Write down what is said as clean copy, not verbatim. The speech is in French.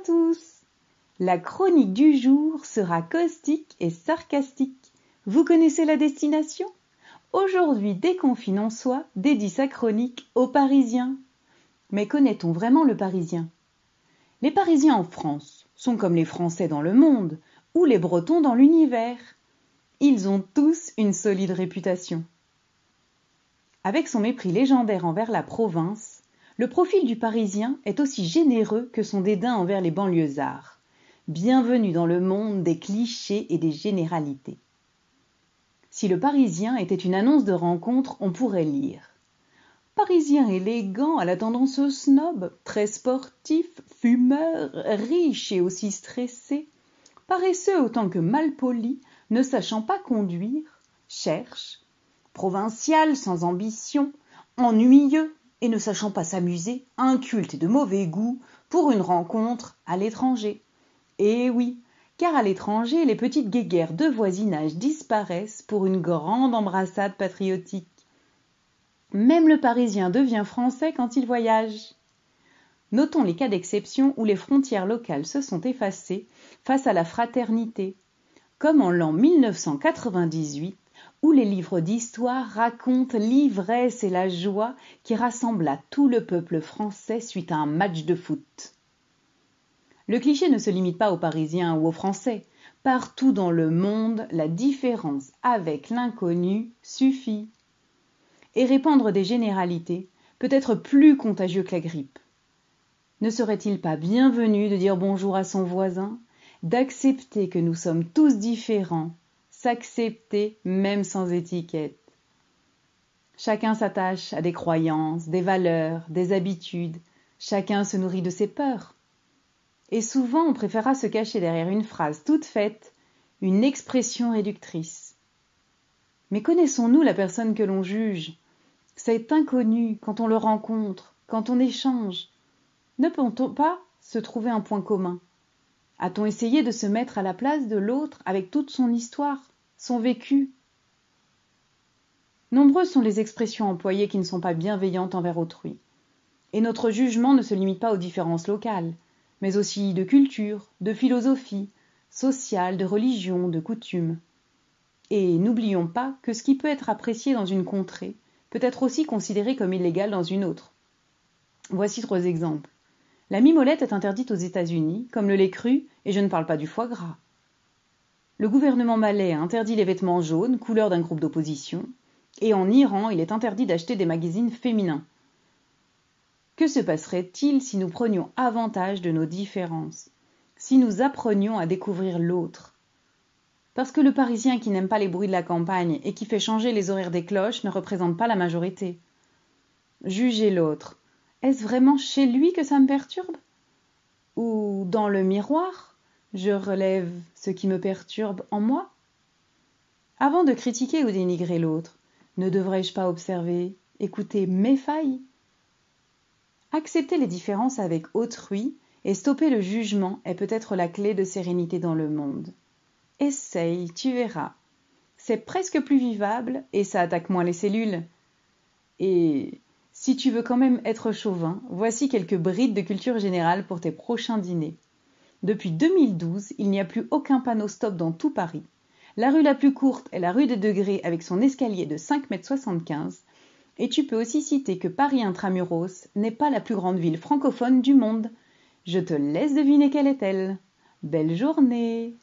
tous! La chronique du jour sera caustique et sarcastique. Vous connaissez la destination? Aujourd'hui, Déconfinons Soi dédie sa chronique aux Parisiens. Mais connaît-on vraiment le Parisien? Les Parisiens en France sont comme les Français dans le monde ou les Bretons dans l'univers. Ils ont tous une solide réputation. Avec son mépris légendaire envers la province, le profil du Parisien est aussi généreux que son dédain envers les banlieusards. Bienvenue dans le monde des clichés et des généralités. Si le Parisien était une annonce de rencontre, on pourrait lire « Parisien élégant à la tendance snob, très sportif, fumeur, riche et aussi stressé, paresseux autant que malpoli, ne sachant pas conduire, cherche, provincial sans ambition, ennuyeux et ne sachant pas s'amuser, inculte et de mauvais goût pour une rencontre à l'étranger. Et oui, car à l'étranger, les petites guéguerres de voisinage disparaissent pour une grande embrassade patriotique. Même le Parisien devient français quand il voyage. Notons les cas d'exception où les frontières locales se sont effacées face à la fraternité, comme en l'an 1998, où les livres d'histoire racontent l'ivresse et la joie qui rassembla tout le peuple français suite à un match de foot. Le cliché ne se limite pas aux Parisiens ou aux Français. Partout dans le monde, la différence avec l'inconnu suffit. Et répandre des généralités peut être plus contagieux que la grippe. Ne serait-il pas bienvenu de dire bonjour à son voisin, d'accepter que nous sommes tous différents, s'accepter même sans étiquette? Chacun s'attache à des croyances, des valeurs, des habitudes, chacun se nourrit de ses peurs. Et souvent on préférera se cacher derrière une phrase toute faite, une expression réductrice. Mais connaissons-nous la personne que l'on juge? Cet inconnu, quand on le rencontre, quand on échange, ne peut-on pas se trouver un point commun? A-t-on essayé de se mettre à la place de l'autre avec toute son histoire, son vécu? Nombreuses sont les expressions employées qui ne sont pas bienveillantes envers autrui. Et notre jugement ne se limite pas aux différences locales, mais aussi de culture, de philosophie, sociale, de religion, de coutume. Et n'oublions pas que ce qui peut être apprécié dans une contrée peut être aussi considéré comme illégal dans une autre. Voici 3 exemples. La mimolette est interdite aux États-Unis, comme le lait cru, et je ne parle pas du foie gras. Le gouvernement malais a interdit les vêtements jaunes, couleur d'un groupe d'opposition, et en Iran, il est interdit d'acheter des magazines féminins. Que se passerait-il si nous prenions avantage de nos différences, si nous apprenions à découvrir l'autre? Parce que le Parisien qui n'aime pas les bruits de la campagne et qui fait changer les horaires des cloches ne représente pas la majorité. Juger l'autre. Est-ce vraiment chez lui que ça me perturbe? Ou dans le miroir, je relève ce qui me perturbe en moi? Avant de critiquer ou dénigrer l'autre, ne devrais-je pas observer, écouter mes failles? Accepter les différences avec autrui et stopper le jugement est peut-être la clé de sérénité dans le monde. Essaye, tu verras. C'est presque plus vivable et ça attaque moins les cellules. Et si tu veux quand même être chauvin, voici quelques brides de culture générale pour tes prochains dîners. Depuis 2012, il n'y a plus aucun panneau stop dans tout Paris. La rue la plus courte est la rue des Degrés avec son escalier de 5,75 m. Et tu peux aussi citer que Paris Intramuros n'est pas la plus grande ville francophone du monde. Je te laisse deviner quelle est-elle. Belle journée!